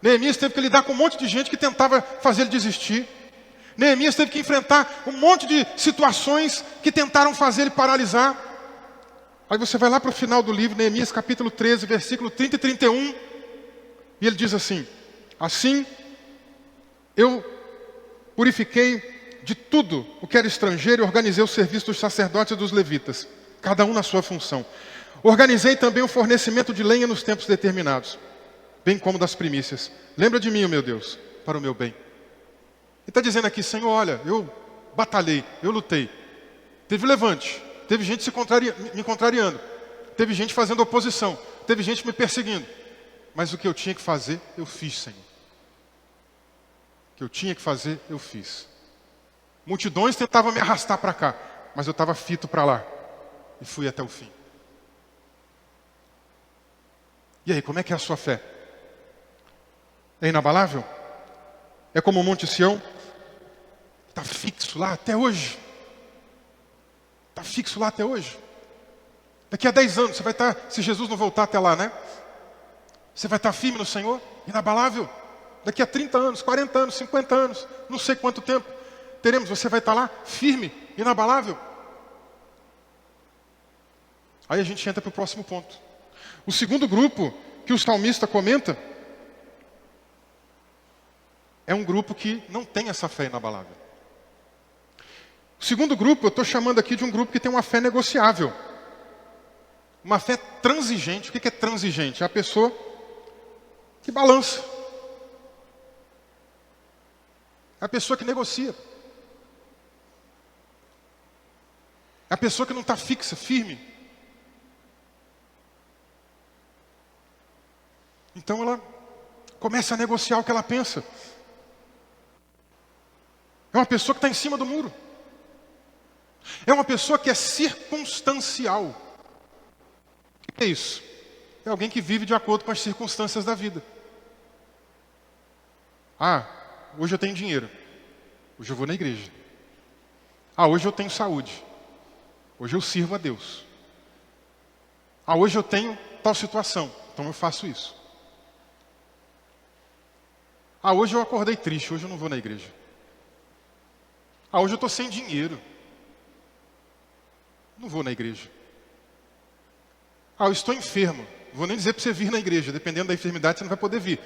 Neemias teve que lidar com um monte de gente que tentava fazer ele desistir. Neemias teve que enfrentar um monte de situações que tentaram fazer ele paralisar. Aí você vai lá para o final do livro, Neemias capítulo 13, versículo 30 e 31. E ele diz assim, assim eu purifiquei de tudo o que era estrangeiro e organizei o serviço dos sacerdotes e dos levitas, cada um na sua função. Organizei também o fornecimento de lenha nos tempos determinados, bem como das primícias. Lembra de mim, meu Deus, para o meu bem. Ele está dizendo aqui, Senhor, olha, eu batalhei, eu lutei. Teve levante, teve gente me contrariando, teve gente fazendo oposição, teve gente me perseguindo. Mas o que eu tinha que fazer, eu fiz, Senhor. O que eu tinha que fazer, eu fiz. Multidões tentavam me arrastar para cá, mas eu estava fito para lá. E fui até o fim. E aí, como é que é a sua fé? É inabalável? É como o Monte Sião? Está fixo lá até hoje. Está fixo lá até hoje. Daqui a 10 anos, você vai estar, se Jesus não voltar até lá, né? Você vai estar firme no Senhor? Inabalável? Daqui a 30 anos, 40 anos, 50 anos, não sei quanto tempo teremos, você vai estar lá firme, inabalável? Aí a gente entra para o próximo ponto. O segundo grupo que o salmista comenta é um grupo que não tem essa fé inabalável. O segundo grupo, eu estou chamando aqui de um grupo que tem uma fé negociável. Uma fé transigente. O que é transigente? É a pessoa que balança. É a pessoa que negocia. É a pessoa que não está fixa, firme. Então ela começa a negociar o que ela pensa. É uma pessoa que está em cima do muro. É uma pessoa que é circunstancial. O que é isso? É alguém que vive de acordo com as circunstâncias da vida. Ah, hoje eu tenho dinheiro. Hoje eu vou na igreja. Ah, hoje eu tenho saúde. Hoje eu sirvo a Deus. Ah, hoje eu tenho tal situação. Então eu faço isso. Ah, hoje eu acordei triste. Hoje eu não vou na igreja. Ah, hoje eu estou sem dinheiro. Não vou na igreja. Ah, eu estou enfermo. Não vou nem dizer para você vir na igreja. Dependendo da enfermidade, você não vai poder vir.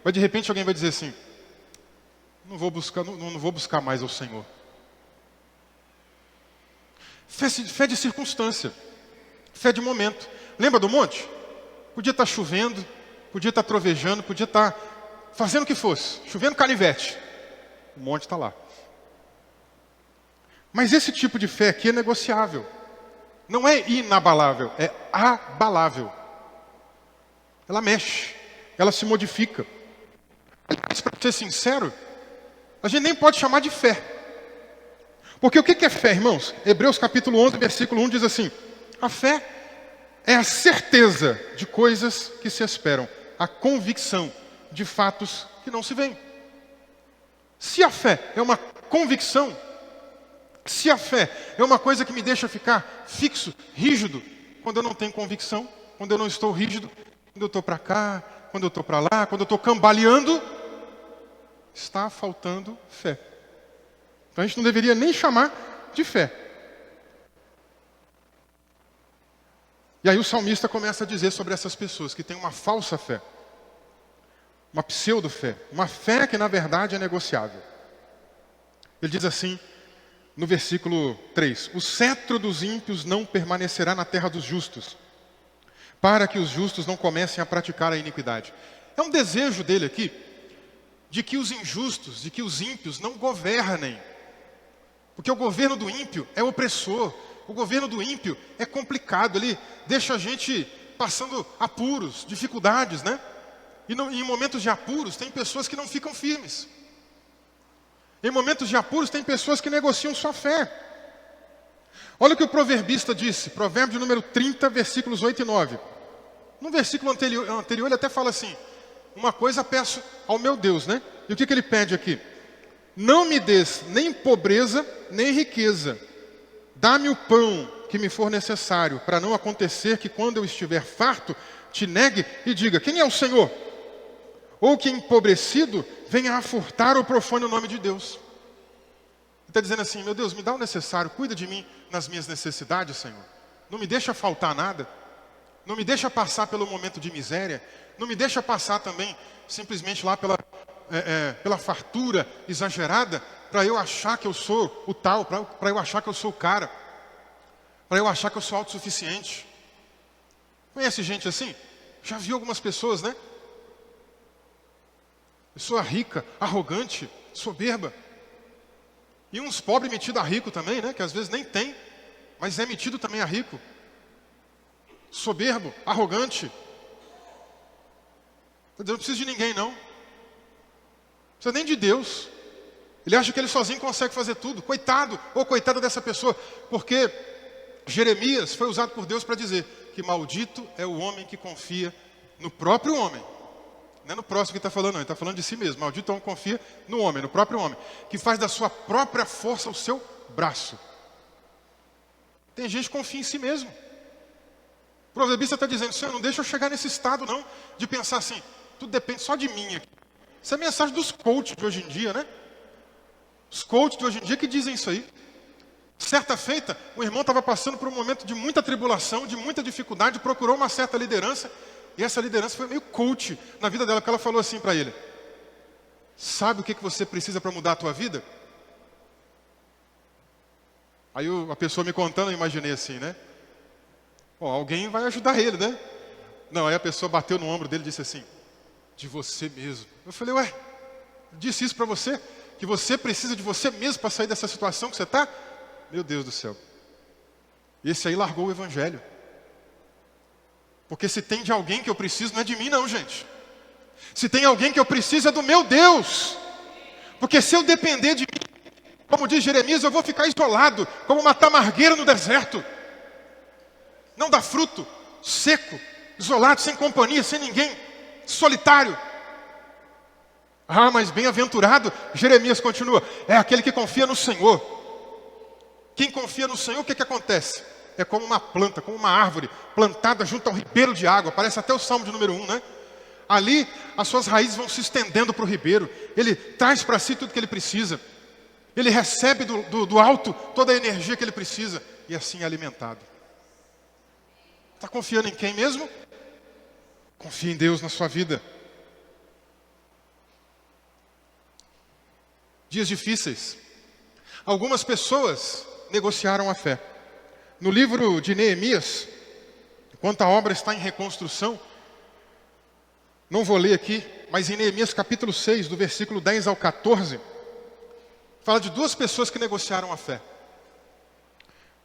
Mas de repente alguém vai dizer assim, não vou buscar mais ao Senhor. Fé de circunstância. Fé de momento. Lembra do monte? Podia estar chovendo, podia estar trovejando, podia estar fazendo o que fosse. Chovendo canivete. O monte está lá. Mas esse tipo de fé aqui é negociável. Não é inabalável, é abalável. Ela mexe, ela se modifica. Mas, para ser sincero, a gente nem pode chamar de fé. Porque o que é fé, irmãos? Hebreus capítulo 11, versículo 1 diz assim, a fé é a certeza de coisas que se esperam, a convicção de fatos que não se veem. Se a fé é uma convicção, se a fé é uma coisa que me deixa ficar fixo, rígido, quando eu não tenho convicção, quando eu não estou rígido, quando eu estou para cá, quando eu estou para lá, quando eu estou cambaleando, está faltando fé. Então a gente não deveria nem chamar de fé. E aí o salmista começa a dizer sobre essas pessoas que têm uma falsa fé, uma pseudo-fé, uma fé que na verdade é negociável. Ele diz assim, no versículo 3, o cetro dos ímpios não permanecerá na terra dos justos, para que os justos não comecem a praticar a iniquidade. É um desejo dele aqui, de que os injustos, de que os ímpios não governem. Porque o governo do ímpio é opressor, o governo do ímpio é complicado, ele deixa a gente passando apuros, dificuldades, né? E em momentos de apuros tem pessoas que não ficam firmes. Em momentos de apuros tem pessoas que negociam sua fé. Olha o que o proverbista disse, provérbio número 30, versículos 8 e 9. No versículo anterior ele até fala assim, uma coisa peço ao meu Deus, né? E o que ele pede aqui? Não me des nem pobreza, nem riqueza. Dá-me o pão que me for necessário, para não acontecer que quando eu estiver farto, te negue e diga, quem é o Senhor? Ou que empobrecido venha a furtar ou profane o nome de Deus. Ele está dizendo assim, meu Deus, me dá o necessário, cuida de mim nas minhas necessidades, Senhor. Não me deixa faltar nada. Não me deixa passar pelo momento de miséria. Não me deixa passar também simplesmente lá pela fartura exagerada, para eu achar que eu sou o tal, para eu achar que eu sou o cara, para eu achar que eu sou autossuficiente. Conhece gente assim? Já viu algumas pessoas, né? Pessoa rica, arrogante, soberba. E uns pobres metidos a rico também, né? Que às vezes nem tem, mas é metido também a rico. Soberbo, arrogante. Não precisa de ninguém, não. Não precisa nem de Deus. Ele acha que ele sozinho consegue fazer tudo. Coitado ou coitada dessa pessoa. Porque Jeremias foi usado por Deus para dizer que maldito é o homem que confia no próprio homem. Não é no próximo que está falando, não. Ele está falando de si mesmo. Maldito é o homem que confia no homem, no próprio homem. Que faz da sua própria força o seu braço. Tem gente que confia em si mesmo. O proverbista está dizendo, Senhor, não deixa eu chegar nesse estado, não. De pensar assim, tudo depende só de mim aqui. Essa é a mensagem dos coaches de hoje em dia, né? Os coaches de hoje em dia que dizem isso aí. Certa feita, o irmão estava passando por um momento de muita tribulação, de muita dificuldade, procurou uma certa liderança, e essa liderança foi meio coach na vida dela, porque ela falou assim para ele, sabe o que você precisa para mudar a tua vida? Aí a pessoa me contando, eu imaginei assim, né? Bom, alguém vai ajudar ele, né? Não, aí a pessoa bateu no ombro dele e disse assim, de você mesmo. Eu falei, ué, disse isso para você? Que você precisa de você mesmo para sair dessa situação que você está? Meu Deus do céu. Esse aí largou o evangelho. Porque se tem de alguém que eu preciso, não é de mim não, gente. Se tem alguém que eu preciso, é do meu Deus. Porque se eu depender de mim, como diz Jeremias, eu vou ficar isolado, como uma tamargueira no deserto. Não dá fruto, seco, isolado, sem companhia, sem ninguém, solitário. Ah, mas bem-aventurado, Jeremias continua, é aquele que confia no Senhor. Quem confia no Senhor, o que acontece? É como uma planta, como uma árvore, plantada junto ao ribeiro de água, parece até o Salmo de número 1, né? Ali, as suas raízes vão se estendendo para o ribeiro, ele traz para si tudo que ele precisa, ele recebe do alto toda a energia que ele precisa, e assim é alimentado. Está confiando em quem mesmo? Confie em Deus na sua vida. Dias difíceis. Algumas pessoas negociaram a fé. No livro de Neemias, enquanto a obra está em reconstrução, não vou ler aqui, mas em Neemias capítulo 6, do versículo 10 ao 14, fala de duas pessoas que negociaram a fé.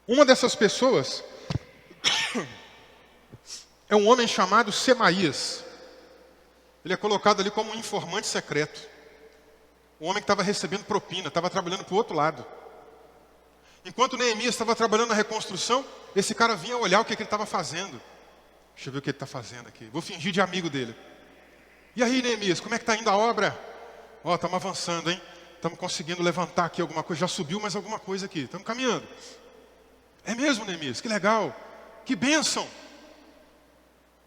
Uma dessas pessoas é um homem chamado Semaías. Ele é colocado ali como um informante secreto. Um homem que estava recebendo propina, estava trabalhando para o outro lado. Enquanto Neemias estava trabalhando na reconstrução, esse cara vinha olhar o que ele estava fazendo. Deixa eu ver o que ele está fazendo aqui. Vou fingir de amigo dele. E aí, Neemias, como é que está indo a obra? Ó, estamos avançando, hein? Estamos conseguindo levantar aqui alguma coisa. Já subiu mais alguma coisa aqui. Estamos caminhando. É mesmo, Neemias? Que legal. Que bênção.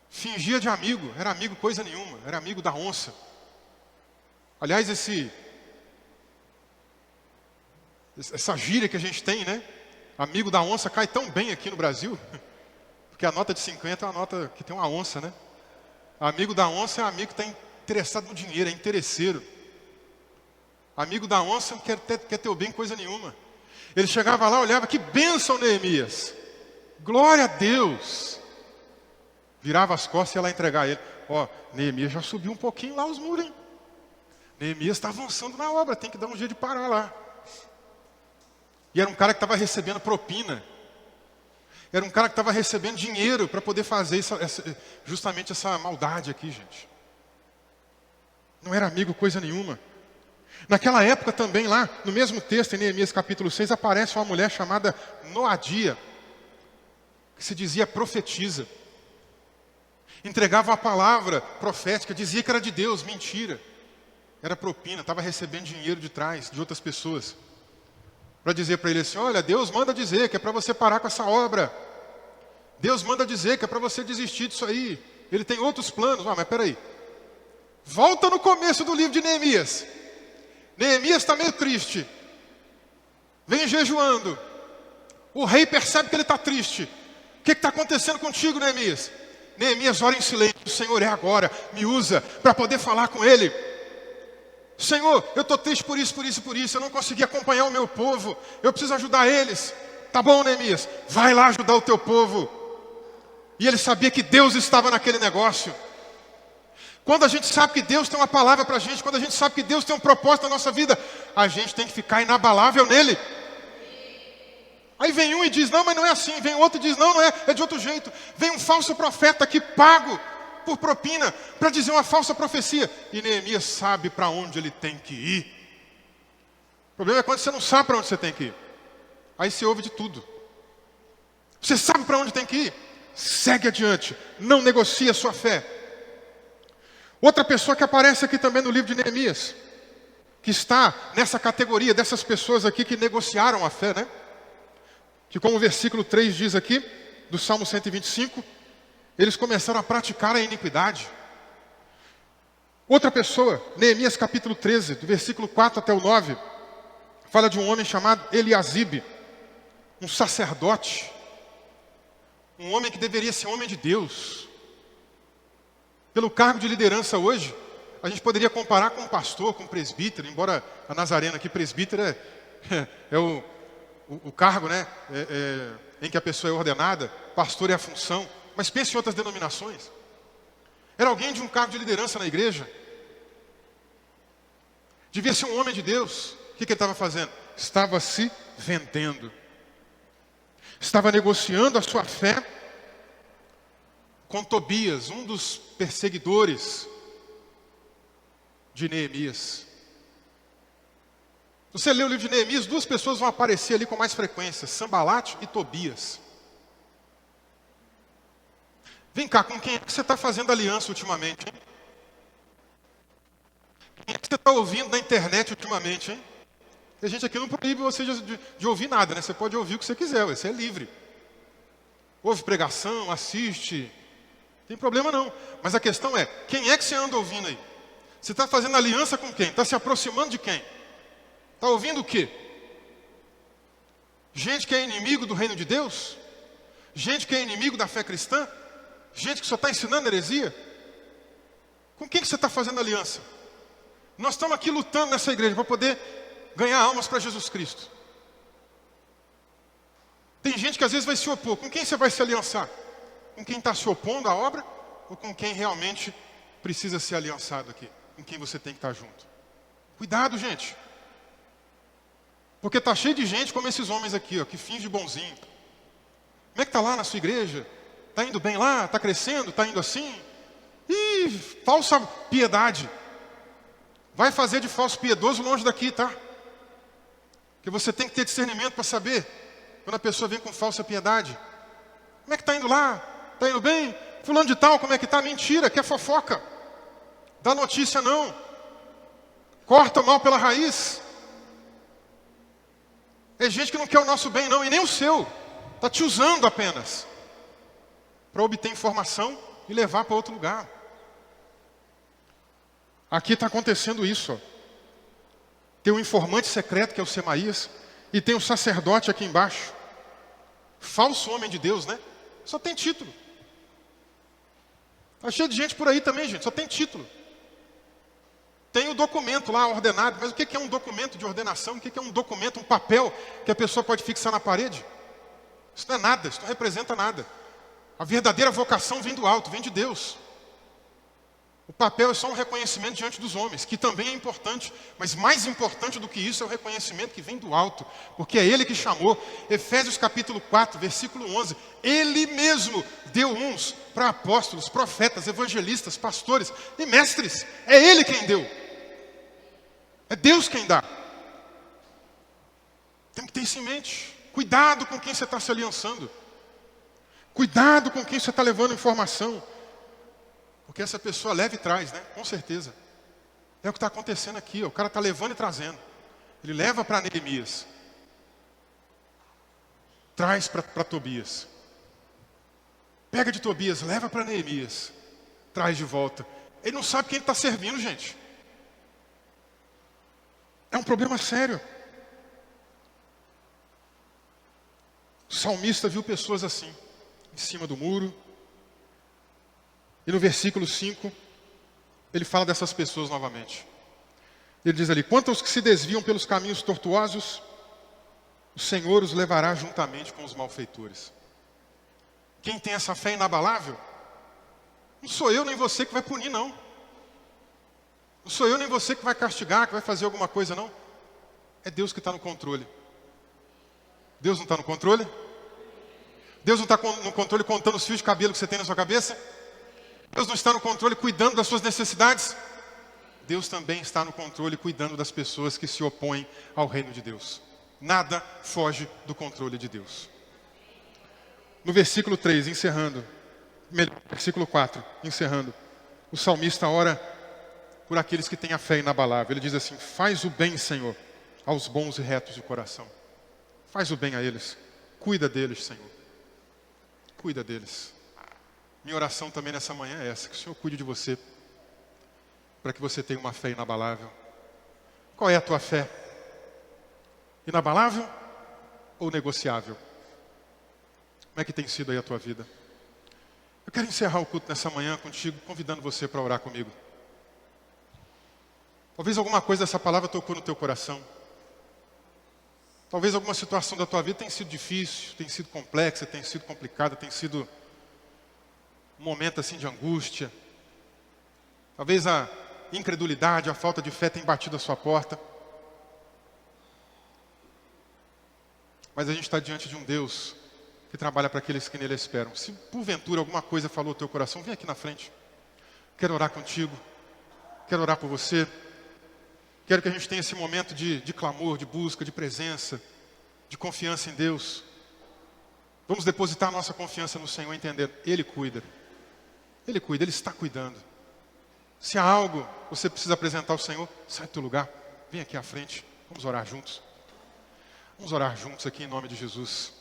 Fingia de amigo. Era amigo coisa nenhuma. Era amigo da onça. Aliás, essa gíria que a gente tem, né? Amigo da onça cai tão bem aqui no Brasil. Porque a nota de 50 é uma nota que tem uma onça, né? Amigo da onça é um amigo que está interessado no dinheiro, é interesseiro. Amigo da onça não quer ter o bem coisa nenhuma. Ele chegava lá, olhava, que bênção, Neemias. Glória a Deus. Virava as costas e ia lá entregar a ele. Ó, Neemias já subiu um pouquinho lá os muros, hein? Neemias está avançando na obra, tem que dar um jeito de parar lá. E era um cara que estava recebendo propina. Era um cara que estava recebendo dinheiro para poder fazer justamente essa maldade aqui, gente. Não era amigo coisa nenhuma. Naquela época também lá, no mesmo texto, em Neemias capítulo 6, aparece uma mulher chamada Noadia, que se dizia profetisa. Entregava uma palavra profética, dizia que era de Deus, mentira. Era propina, estava recebendo dinheiro de trás, de outras pessoas. Para dizer para ele assim, olha, Deus manda dizer que é para você parar com essa obra. Deus manda dizer que é para você desistir disso aí. Ele tem outros planos. Mas peraí. Volta no começo do livro de Neemias. Neemias está meio triste. Vem jejuando. O rei percebe que ele está triste. O que está acontecendo contigo, Neemias? Neemias ora em silêncio. Senhor, é agora. Me usa para poder falar com ele. Senhor, eu estou triste por isso, por isso, por isso. Eu não consegui acompanhar o meu povo. Eu preciso ajudar eles. Tá bom, Neemias? Vai lá ajudar o teu povo. E ele sabia que Deus estava naquele negócio. Quando a gente sabe que Deus tem uma palavra para a gente, quando a gente sabe que Deus tem um propósito na nossa vida, a gente tem que ficar inabalável nele. Aí vem um e diz, não, mas não é assim. Vem outro e diz, não, não é, é de outro jeito. Vem um falso profeta aqui pago por propina para dizer uma falsa profecia. E Neemias sabe para onde ele tem que ir. O problema é quando você não sabe para onde você tem que ir. Aí você ouve de tudo. Você sabe para onde tem que ir? Segue adiante. Não negocie a sua fé. Outra pessoa que aparece aqui também no livro de Neemias, que está nessa categoria dessas pessoas aqui que negociaram a fé, né? Que como o versículo 3 diz aqui, do Salmo 125, eles começaram a praticar a iniquidade. Outra pessoa, Neemias capítulo 13, do versículo 4 até o 9, fala de um homem chamado Eliasibe, um sacerdote, um homem que deveria ser homem de Deus. Pelo cargo de liderança hoje, a gente poderia comparar com um pastor, com um presbítero, embora a Nazarena aqui, presbítero é o cargo, né, em que a pessoa é ordenada, pastor é a função, mas pense em outras denominações. Era alguém de um cargo de liderança na igreja. Devia ser um homem de Deus. O que ele estava fazendo? Estava se vendendo. Estava negociando a sua fé com Tobias, um dos perseguidores de Neemias. Você lê o livro de Neemias, duas pessoas vão aparecer ali com mais frequência, Sambalate e Tobias. Vem cá, com quem é que você está fazendo aliança ultimamente, hein? Quem é que você está ouvindo na internet ultimamente, hein? A gente aqui não proíbe você de ouvir nada, né? Você pode ouvir o que você quiser, você é livre. Ouve pregação, assiste, não tem problema não. Mas a questão é, quem é que você anda ouvindo aí? Você está fazendo aliança com quem? Está se aproximando de quem? Está ouvindo o quê? Gente que é inimigo do reino de Deus? Gente que é inimigo da fé cristã? Gente que só está ensinando heresia? Com quem que você está fazendo aliança? Nós estamos aqui lutando nessa igreja para poder ganhar almas para Jesus Cristo. Tem gente que às vezes vai se opor. Com quem você vai se aliançar? Com quem está se opondo à obra? Ou com quem realmente precisa ser aliançado aqui? Com quem você tem que estar junto? Cuidado, gente. Porque está cheio de gente como esses homens aqui, ó, que finge bonzinho. Como é que está lá na sua igreja? Está indo bem lá? Está crescendo? Está indo assim? Ih, falsa piedade. Vai fazer de falso piedoso longe daqui, tá? Porque você tem que ter discernimento para saber quando a pessoa vem com falsa piedade. Como é que está indo lá? Está indo bem? Fulano de tal, como é que está? Mentira, que é fofoca. Dá notícia não. Corta o mal pela raiz. É gente que não quer o nosso bem não, e nem o seu. Está te usando apenas para obter informação e levar para outro lugar. Aqui está acontecendo isso. Ó. Tem um informante secreto, que é o Semaías, e tem um sacerdote aqui embaixo. Falso homem de Deus, né? Só tem título. Está cheio de gente por aí também, gente, só tem título. Tem o documento lá ordenado, mas o que é um documento de ordenação? O que é um documento, um papel que a pessoa pode fixar na parede? Isso não é nada, isso não representa nada. A verdadeira vocação vem do alto, vem de Deus. O papel é só um reconhecimento diante dos homens, que também é importante, mas mais importante do que isso é o reconhecimento que vem do alto, porque é Ele que chamou. Efésios capítulo 4, versículo 11, Ele mesmo deu uns para apóstolos, profetas, evangelistas, pastores e mestres. É Ele quem deu. É Deus quem dá. Tem que ter isso em mente. Cuidado com quem você está se aliançando. Cuidado com quem você está levando informação. Porque essa pessoa leva e traz, né? Com certeza. É o que está acontecendo aqui. Ó. O cara está levando e trazendo. Ele leva para Neemias. Traz para Tobias. Pega de Tobias, leva para Neemias. Traz de volta. Ele não sabe quem ele está servindo, gente. É um problema sério. O salmista viu pessoas assim, em cima do muro. E no versículo 5, ele fala dessas pessoas novamente. Ele diz ali, quanto aos que se desviam pelos caminhos tortuosos, o Senhor os levará juntamente com os malfeitores. Quem tem essa fé inabalável, não sou eu nem você que vai punir, não. Não sou eu nem você que vai castigar, que vai fazer alguma coisa, não. É Deus que está no controle. Deus não está no controle? Deus não está no controle contando os fios de cabelo que você tem na sua cabeça? Deus não está no controle cuidando das suas necessidades? Deus também está no controle cuidando das pessoas que se opõem ao reino de Deus. Nada foge do controle de Deus. No versículo 3, encerrando, versículo 4, encerrando, o salmista ora por aqueles que têm a fé inabalável. Ele diz assim, faz o bem, Senhor, aos bons e retos de coração. Faz o bem a eles. Cuida deles, Senhor. Cuida deles. Minha oração também nessa manhã é essa, que o Senhor cuide de você, para que você tenha uma fé inabalável. Qual é a tua fé? Inabalável ou negociável? Como é que tem sido aí a tua vida? Eu quero encerrar o culto nessa manhã contigo, convidando você para orar comigo. Talvez alguma coisa dessa palavra tocou no teu coração. Talvez alguma situação da tua vida tenha sido difícil, tenha sido complexa, tenha sido complicada, tenha sido um momento assim de angústia. Talvez a incredulidade, a falta de fé tenha batido a sua porta. Mas a gente está diante de um Deus que trabalha para aqueles que nele esperam. Se porventura alguma coisa falou no teu coração, vem aqui na frente. Quero orar contigo. Quero orar por você. Quero que a gente tenha esse momento de clamor, de busca, de presença, de confiança em Deus. Vamos depositar a nossa confiança no Senhor, entendendo, Ele cuida. Ele cuida, Ele está cuidando. Se há algo que você precisa apresentar ao Senhor, sai do teu lugar, vem aqui à frente, vamos orar juntos. Vamos orar juntos aqui em nome de Jesus.